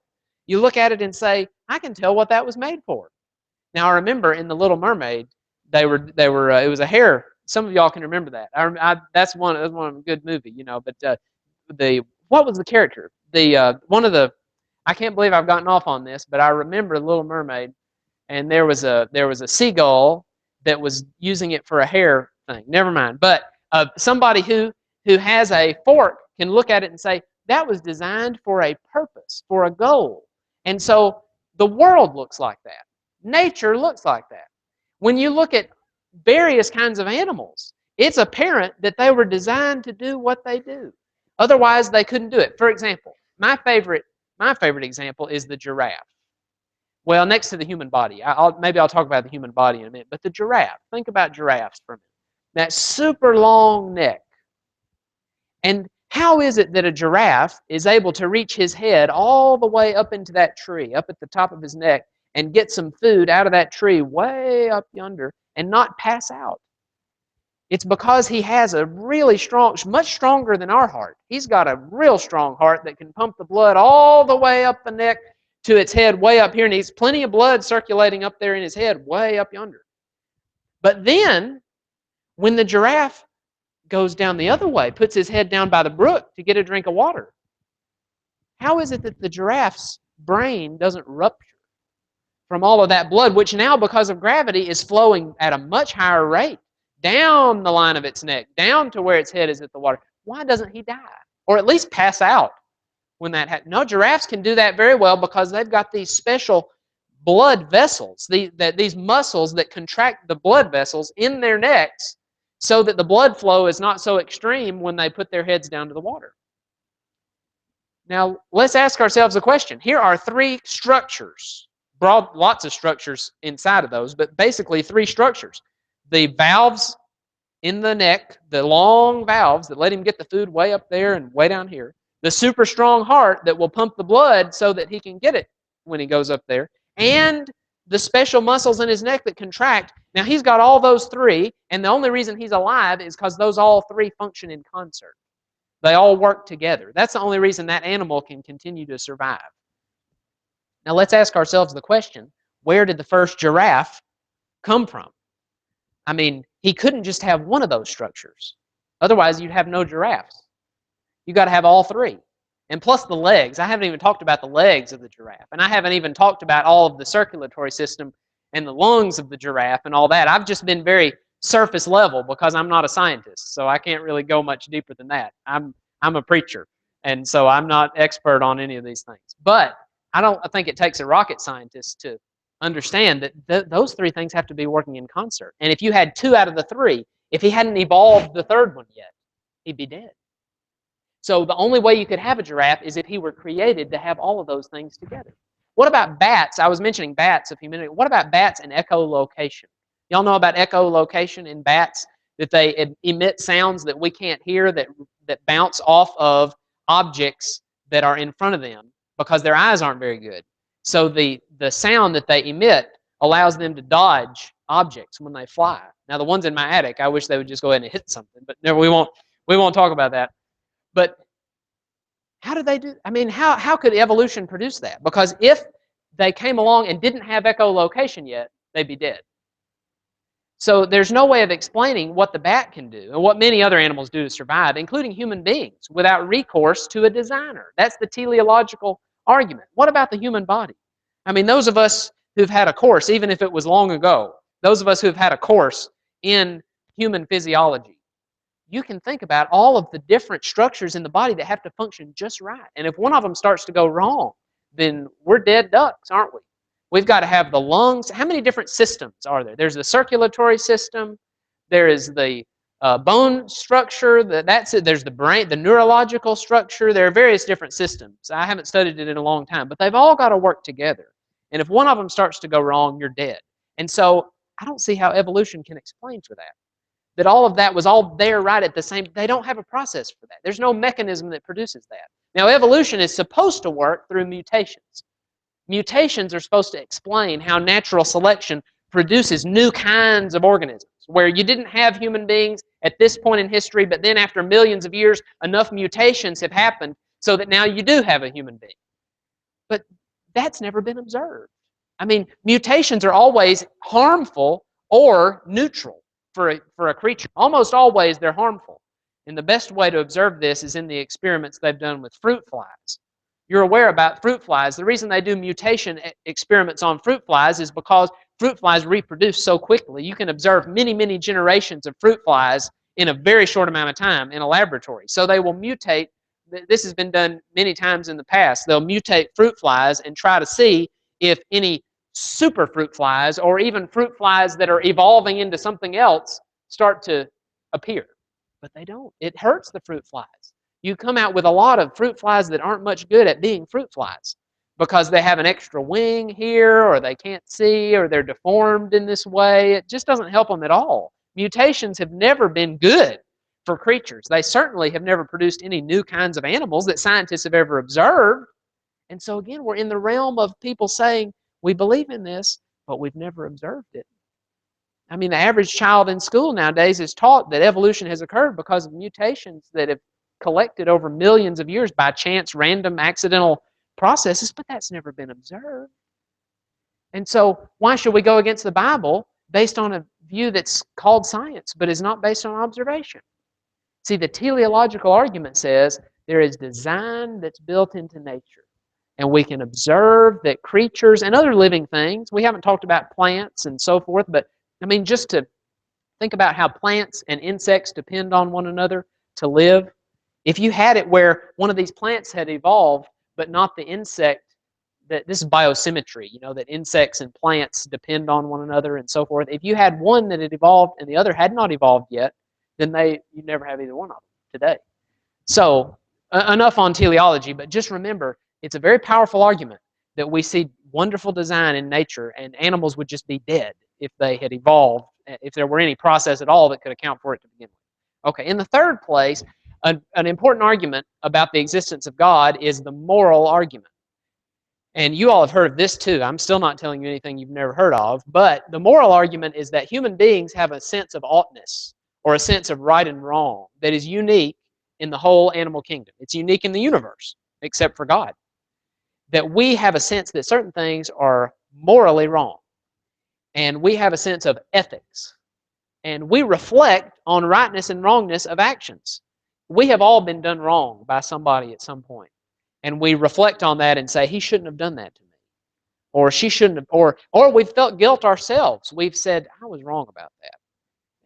You look at it and say, I can tell what that was made for. Now, I remember in The Little Mermaid, it was a hare. Some of y'all can remember that. That's one of a good movie, you know. But what was the character? One of the, I can't believe I've gotten off on this, but I remember Little Mermaid, and there was a seagull that was using it for a hair thing. Never mind. But somebody who has a fork can look at it and say that was designed for a purpose, for a goal. And so the world looks like that. Nature looks like that. When you look at various kinds of animals, it's apparent that they were designed to do what they do. Otherwise, they couldn't do it. For example, my favorite example is the giraffe. Well, next to the human body. Maybe I'll talk about the human body in a minute. But the giraffe, think about giraffes for a minute. That super long neck. And how is it that a giraffe is able to reach his head all the way up into that tree, up at the top of his neck, and get some food out of that tree way up yonder and not pass out? It's because he has a really strong, much stronger than our heart. He's got a real strong heart that can pump the blood all the way up the neck to its head way up here, and he's plenty of blood circulating up there in his head way up yonder. But then, when the giraffe goes down the other way, puts his head down by the brook to get a drink of water, how is it that the giraffe's brain doesn't rupture from all of that blood, which now, because of gravity, is flowing at a much higher rate down the line of its neck, down to where its head is at the water? Why doesn't he die? Or at least pass out when that happens? No, giraffes can do that very well because they've got these special blood vessels, these muscles that contract the blood vessels in their necks so that the blood flow is not so extreme when they put their heads down to the water. Now, let's ask ourselves a question. Here are three structures, lots of structures inside of those, but basically three structures. The valves in the neck, the long valves that let him get the food way up there and way down here. The super strong heart that will pump the blood so that he can get it when he goes up there. And the special muscles in his neck that contract. Now, he's got all those three, and the only reason he's alive is because those all three function in concert. They all work together. That's the only reason that animal can continue to survive. Now, let's ask ourselves the question, where did the first giraffe come from? I mean, he couldn't just have one of those structures. Otherwise, you'd have no giraffes. You've got to have all three. And plus the legs. I haven't even talked about the legs of the giraffe. And I haven't even talked about all of the circulatory system and the lungs of the giraffe and all that. I've just been very surface level because I'm not a scientist. So I can't really go much deeper than that. I'm a preacher. And so I'm not expert on any of these things. But I think it takes a rocket scientist to understand that those three things have to be working in concert. And if you had two out of the three, if he hadn't evolved the third one yet, he'd be dead. So the only way you could have a giraffe is if he were created to have all of those things together. What about bats? I was mentioning bats a few minutes ago. What about bats and echolocation? Y'all know about echolocation in bats? That they emit sounds that we can't hear that bounce off of objects that are in front of them because their eyes aren't very good. So the sound that they emit allows them to dodge objects when they fly. Now the ones in my attic, I wish they would just go ahead and hit something, but no, we won't talk about that. But how did they do? I mean, how could evolution produce that? Because if they came along and didn't have echolocation yet, they'd be dead. So there's no way of explaining what the bat can do and what many other animals do to survive, including human beings, without recourse to a designer. That's the teleological argument. What about the human body? I mean, those of us who've had a course, even if it was long ago, those of us who've had a course in human physiology, you can think about all of the different structures in the body that have to function just right. And if one of them starts to go wrong, then we're dead ducks, aren't we? We've got to have the lungs. How many different systems are there? There's the circulatory system. There is the bone structure. That's it. There's the brain, the neurological structure. There are various different systems. I haven't studied it in a long time, but they've all got to work together. And if one of them starts to go wrong, you're dead. And so I don't see how evolution can explain for that. That all of that was all there right at the same. They don't have a process for that. There's no mechanism that produces that. Now, evolution is supposed to work through mutations. Mutations are supposed to explain how natural selection produces new kinds of organisms, where you didn't have human beings at this point in history, but then after millions of years, enough mutations have happened so that now you do have a human being. But That's never been observed. I mean, mutations are always harmful or neutral for a creature. Almost always they're harmful. And the best way to observe this is in the experiments they've done with fruit flies. You're aware about fruit flies. The reason they do mutation experiments on fruit flies is because fruit flies reproduce so quickly. You can observe many, many generations of fruit flies in a very short amount of time in a laboratory. So they will mutate. This has been done many times in the past. They'll mutate fruit flies and try to see if any super fruit flies or even fruit flies that are evolving into something else start to appear. But they don't. It hurts the fruit flies. You come out with a lot of fruit flies that aren't much good at being fruit flies because they have an extra wing here, or they can't see, or they're deformed in this way. It just doesn't help them at all. Mutations have never been good for creatures. They certainly have never produced any new kinds of animals that scientists have ever observed. And so again, we're in the realm of people saying, we believe in this, but we've never observed it. I mean, the average child in school nowadays is taught that evolution has occurred because of mutations that have collected over millions of years by chance, random, accidental processes, but that's never been observed. And so why should we go against the Bible based on a view that's called science, but is not based on observation? See, the teleological argument says there is design that's built into nature. And we can observe that creatures and other living things, we haven't talked about plants and so forth, but I mean, just to think about how plants and insects depend on one another to live. If you had it where one of these plants had evolved, but not the insect, that this is biosymmetry, you know, that insects and plants depend on one another and so forth. If you had one that had evolved and the other had not evolved yet, then you'd never have either one of them today. So enough on teleology, but just remember, it's a very powerful argument that we see wonderful design in nature, and animals would just be dead if they had evolved, if there were any process at all that could account for it to begin with. Okay, in the third place, an important argument about the existence of God is the moral argument. And you all have heard of this too. I'm still not telling you anything you've never heard of, but the moral argument is that human beings have a sense of oughtness, or a sense of right and wrong, that is unique in the whole animal kingdom. It's unique in the universe, except for God. That we have a sense that certain things are morally wrong. And we have a sense of ethics. And we reflect on rightness and wrongness of actions. We have all been done wrong by somebody at some point. And we reflect on that and say, he shouldn't have done that to me. Or she shouldn't have, or we've felt guilt ourselves. We've said, I was wrong about that.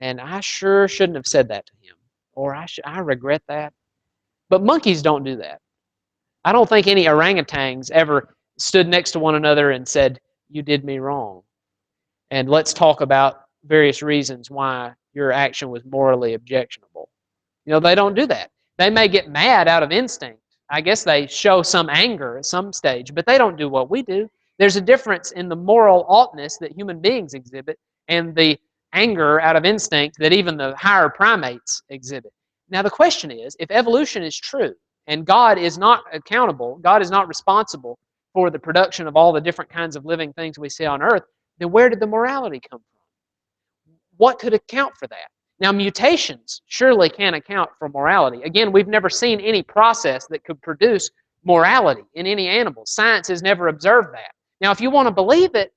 And I sure shouldn't have said that to him. Or I regret that. But monkeys don't do that. I don't think any orangutans ever stood next to one another and said, you did me wrong. And let's talk about various reasons why your action was morally objectionable. You know, they don't do that. They may get mad out of instinct. I guess they show some anger at some stage, but they don't do what we do. There's a difference in the moral oughtness that human beings exhibit and the anger out of instinct that even the higher primates exhibit. Now the question is, if evolution is true and God is not accountable, God is not responsible for the production of all the different kinds of living things we see on earth, then where did the morality come from? What could account for that? Now mutations surely can account for morality. Again, we've never seen any process that could produce morality in any animal. Science has never observed that. Now if you want to believe it,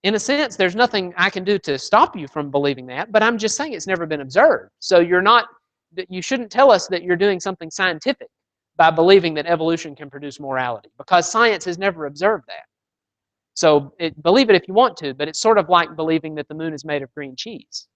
in a sense, there's nothing I can do to stop you from believing that, but I'm just saying it's never been observed. So you shouldn't tell us that you're doing something scientific by believing that evolution can produce morality, because science has never observed that. So believe it if you want to, but it's sort of like believing that the moon is made of green cheese.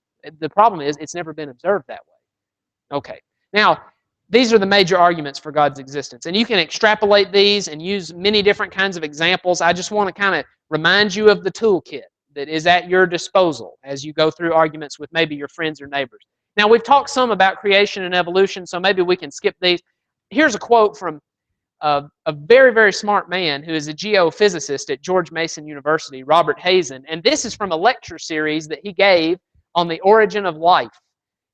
The problem is it's never been observed that way. Okay, now these are the major arguments for God's existence. And you can extrapolate these and use many different kinds of examples. I just want to kind of remind you of the toolkit that is at your disposal as you go through arguments with maybe your friends or neighbors. Now, we've talked some about creation and evolution, so maybe we can skip these. Here's a quote from a very, very smart man who is a geophysicist at George Mason University, Robert Hazen. And this is from a lecture series that he gave on the origin of life.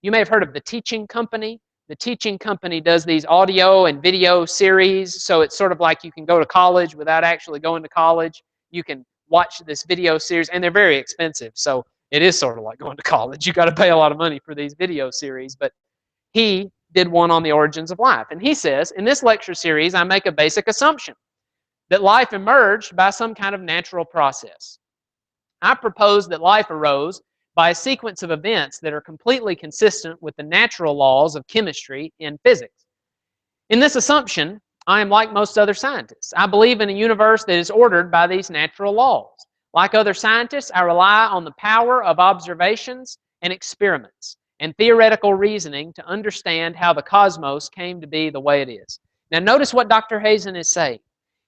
You may have heard of the Teaching Company. The Teaching Company does these audio and video series, so it's sort of like you can go to college without actually going to college. You can watch this video series, and they're very expensive, so it is sort of like going to college. You got to pay a lot of money for these video series, but he did one on the origins of life. And he says, in this lecture series, I make a basic assumption. that life emerged by some kind of natural process. I propose that life arose by a sequence of events that are completely consistent with the natural laws of chemistry and physics. In this assumption, I am like most other scientists. I believe in a universe that is ordered by these natural laws. Like other scientists, I rely on the power of observations and experiments and theoretical reasoning to understand how the cosmos came to be the way it is. Now, notice what Dr. Hazen is saying.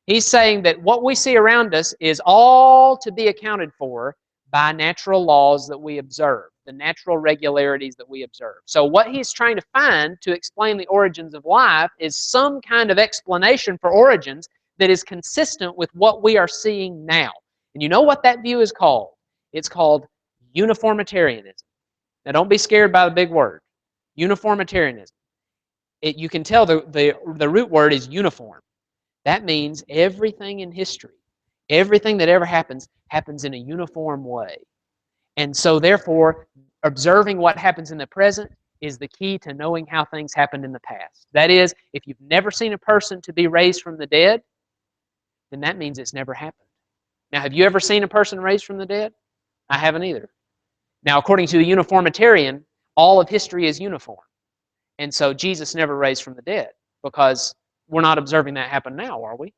He's saying that what we see around us is all to be accounted for by natural laws that we observe, the natural regularities that we observe. So what he's trying to find to explain the origins of life is some kind of explanation for origins that is consistent with what we are seeing now. And you know what that view is called? It's called uniformitarianism. Now don't be scared by the big word. Uniformitarianism. You can tell the root word is uniform. That means everything in history, everything that ever happens in a uniform way. And so therefore, observing what happens in the present is the key to knowing how things happened in the past. That is, if you've never seen a person to be raised from the dead, then that means it's never happened. Now, have you ever seen a person raised from the dead? I haven't either. Now, according to the uniformitarian, all of history is uniform. And so Jesus never raised from the dead because we're not observing that happen now, are we?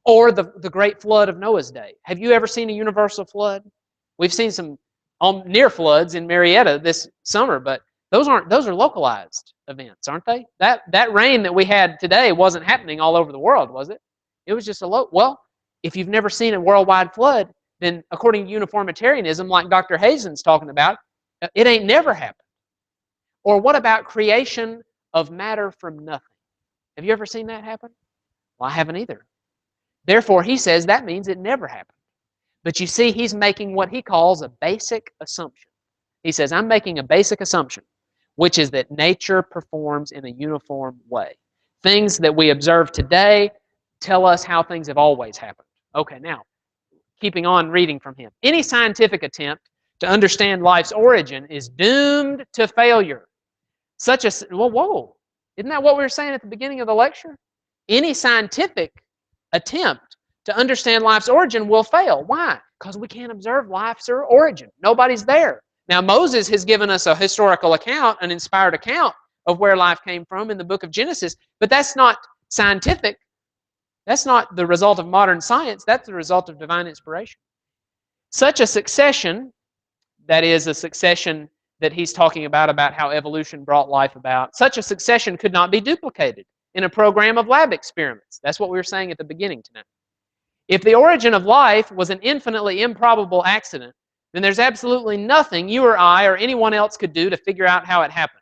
Or the great flood of Noah's day. Have you ever seen a universal flood? We've seen some near floods in Marietta this summer, but those are localized events, aren't they? That rain that we had today wasn't happening all over the world, was it? It was just well, if you've never seen a worldwide flood, then according to uniformitarianism, like Dr. Hazen's talking about, it ain't never happened. Or what about creation of matter from nothing? Have you ever seen that happen? Well, I haven't either. Therefore, he says that means it never happened. But you see, he's making what he calls a basic assumption. He says, I'm making a basic assumption, which is that nature performs in a uniform way. Things that we observe today tell us how things have always happened. Okay, now, keeping on reading from him. Any scientific attempt to understand life's origin is doomed to failure. Whoa, isn't that what we were saying at the beginning of the lecture? Any scientific attempt to understand life's origin will fail. Why? Because we can't observe life's origin. Nobody's there. Now, Moses has given us a historical account, an inspired account of where life came from in the book of Genesis, but that's not scientific. That's not the result of modern science. That's the result of divine inspiration. Such a succession, that is a succession that he's talking about how evolution brought life about, such a succession could not be duplicated in a program of lab experiments. That's what we were saying at the beginning tonight. If the origin of life was an infinitely improbable accident, then there's absolutely nothing you or I or anyone else could do to figure out how it happened.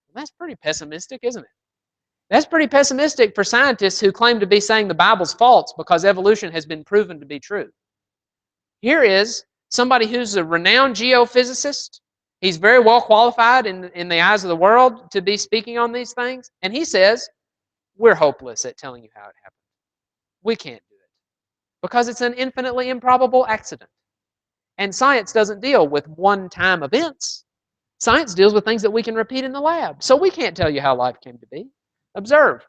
Well, that's pretty pessimistic, isn't it? That's pretty pessimistic for scientists who claim to be saying the Bible's false because evolution has been proven to be true. Here is somebody who's a renowned geophysicist. He's very well qualified in the eyes of the world to be speaking on these things. And he says, we're hopeless at telling you how it happened. We can't do it because it's an infinitely improbable accident. And science doesn't deal with one-time events. Science deals with things that we can repeat in the lab. So we can't tell you how life came to be. Observe.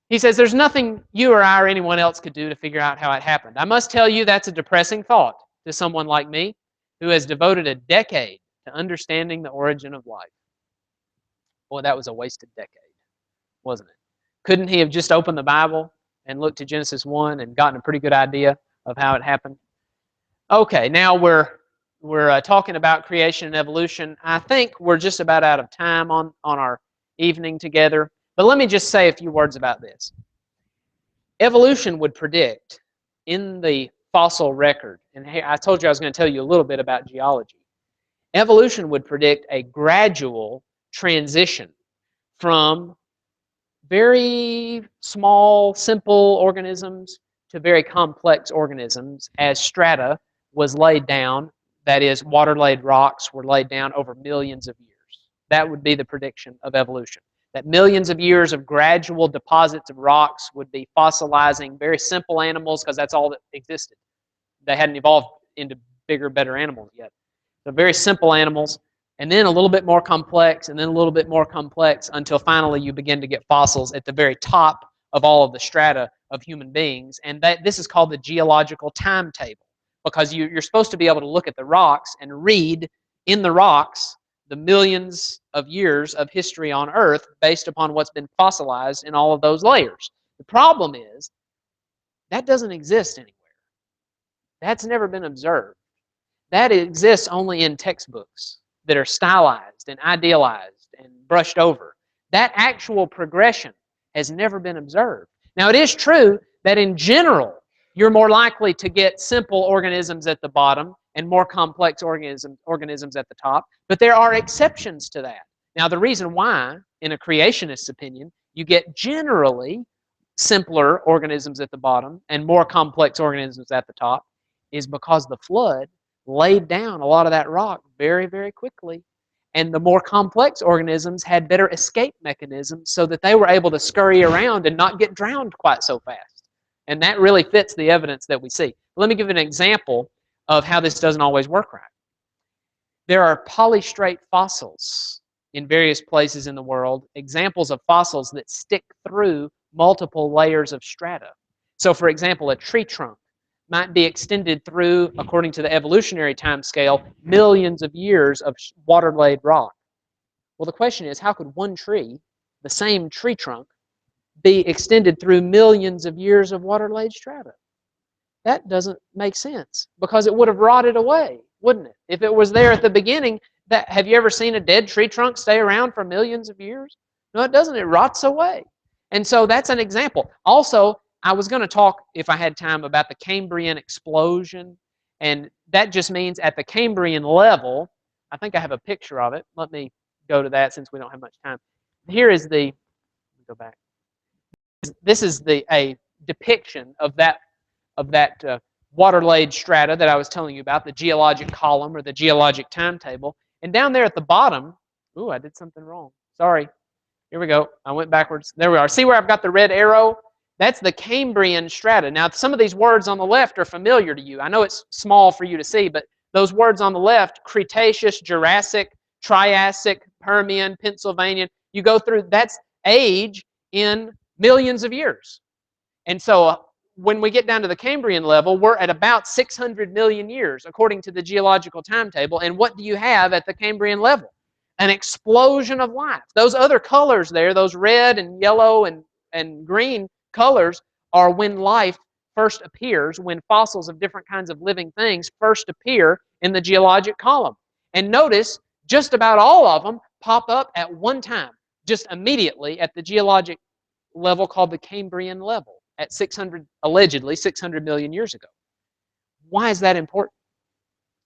He says there's nothing you or I or anyone else could do to figure out how it happened. I must tell you that's a depressing thought to someone like me who has devoted a decade to understanding the origin of life. Boy, that was a wasted decade, wasn't it? Couldn't he have just opened the Bible and looked to Genesis 1 and gotten a pretty good idea of how it happened? Okay, now we're talking about creation and evolution. I think we're just about out of time on our evening together. But let me just say a few words about this. Evolution would predict in the fossil record, and I told you I was going to tell you a little bit about geology. Evolution would predict a gradual transition from very small, simple organisms to very complex organisms as strata was laid down, that is, water-laid rocks were laid down over millions of years. That would be the prediction of evolution. That millions of years of gradual deposits of rocks would be fossilizing very simple animals because that's all that existed. They hadn't evolved into bigger, better animals yet. So very simple animals, and then a little bit more complex, and then a little bit more complex until finally you begin to get fossils at the very top of all of the strata of human beings, and this is called the geological timetable, because you're supposed to be able to look at the rocks and read in the rocks the millions of years of history on Earth based upon what's been fossilized in all of those layers. The problem is that doesn't exist anywhere. That's never been observed. That exists only in textbooks that are stylized and idealized and brushed over. That actual progression has never been observed. Now, it is true that in general, you're more likely to get simple organisms at the bottom and more complex organisms at the top, but there are exceptions to that. Now, the reason why, in a creationist's opinion, you get generally simpler organisms at the bottom and more complex organisms at the top is because the flood laid down a lot of that rock very, very quickly. And the more complex organisms had better escape mechanisms so that they were able to scurry around and not get drowned quite so fast. And that really fits the evidence that we see. Let me give you an example of how this doesn't always work right. There are polystrate fossils in various places in the world, examples of fossils that stick through multiple layers of strata. So, for example, a tree trunk might be extended through, according to the evolutionary time scale, millions of years of water-laid rock. Well, the question is, how could one tree, the same tree trunk, be extended through millions of years of water-laid strata? That doesn't make sense, because it would have rotted away, wouldn't it? If it was there at the beginning, have you ever seen a dead tree trunk stay around for millions of years? No, it doesn't. It rots away. And so that's an example. Also, I was going to talk, if I had time, about the Cambrian explosion, and that just means at the Cambrian level. I think I have a picture of it. Let me go to that since we don't have much time. Here is the, go back. This is a depiction of that water-laid strata that I was telling you about, the geologic column or the geologic timetable. And down there at the bottom, ooh, I did something wrong. Sorry. Here we go. I went backwards. There we are. See where I've got the red arrow? That's the Cambrian strata. Now, some of these words on the left are familiar to you. I know it's small for you to see, but those words on the left, Cretaceous, Jurassic, Triassic, Permian, Pennsylvanian, you go through, that's age in millions of years. And so when we get down to the Cambrian level, we're at about 600 million years, according to the geological timetable. And what do you have at the Cambrian level? An explosion of life. Those other colors there, those red and yellow and green colors, are when life first appears, when fossils of different kinds of living things first appear in the geologic column. And notice, just about all of them pop up at one time, just immediately at the geologic level called the Cambrian level, at 600, allegedly 600 million years ago. Why is that important?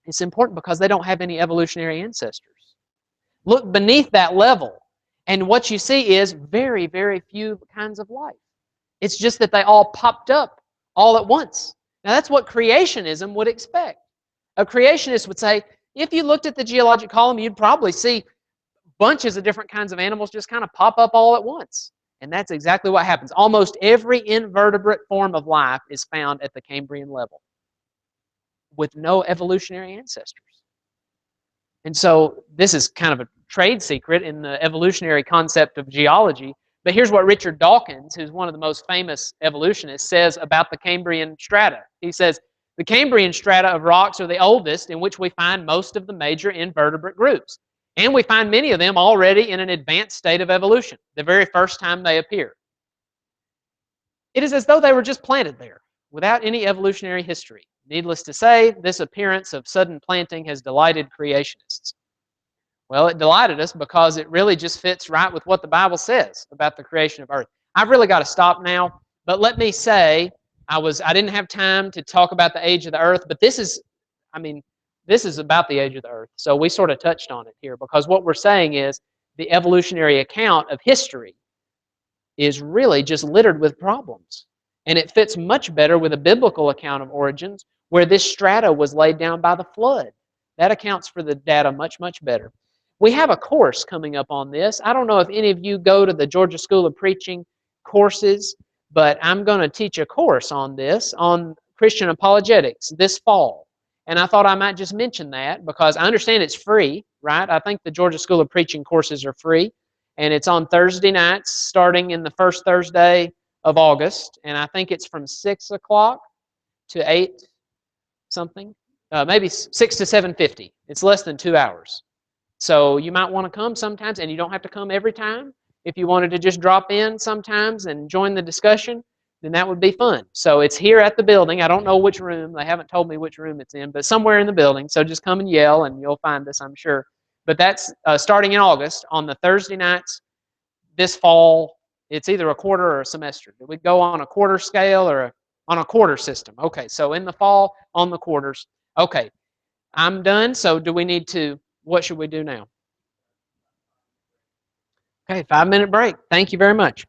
It's important because they don't have any evolutionary ancestors. Look beneath that level, and what you see is very, very few kinds of life. It's just that they all popped up all at once. Now, that's what creationism would expect. A creationist would say, if you looked at the geologic column, you'd probably see bunches of different kinds of animals just kind of pop up all at once. And that's exactly what happens. Almost every invertebrate form of life is found at the Cambrian level with no evolutionary ancestors. And so this is kind of a trade secret in the evolutionary concept of geology. But here's what Richard Dawkins, who's one of the most famous evolutionists, says about the Cambrian strata. He says, the Cambrian strata of rocks are the oldest in which we find most of the major invertebrate groups. And we find many of them already in an advanced state of evolution, the very first time they appear. It is as though they were just planted there, without any evolutionary history. Needless to say, this appearance of sudden planting has delighted creationists. Well, it delighted us because it really just fits right with what the Bible says about the creation of Earth. I've really got to stop now, but let me say, I didn't have time to talk about the age of the Earth, but this is about the age of the Earth. So we sort of touched on it here, because what we're saying is the evolutionary account of history is really just littered with problems. And it fits much better with a biblical account of origins, where this strata was laid down by the flood. That accounts for the data much, much better. We have a course coming up on this. I don't know if any of you go to the Georgia School of Preaching courses, but I'm going to teach a course on this, on Christian apologetics, this fall. And I thought I might just mention that because I understand it's free, right? I think the Georgia School of Preaching courses are free. And it's on Thursday nights, starting in the first Thursday of August, and I think it's from 6 o'clock to 8 something, maybe 6 to 7:50. It's less than 2 hours. So you might want to come sometimes, and you don't have to come every time. If you wanted to just drop in sometimes and join the discussion, then that would be fun. So it's here at the building. I don't know which room. They haven't told me which room it's in, but somewhere in the building. So just come and yell, and you'll find us, I'm sure. But that's starting in August on the Thursday nights this fall. It's either a quarter or a semester. Do we go on a quarter scale or on a quarter system? Okay, so in the fall on the quarters. Okay, I'm done. So do we need to, what should we do now? Okay, 5-minute break. Thank you very much.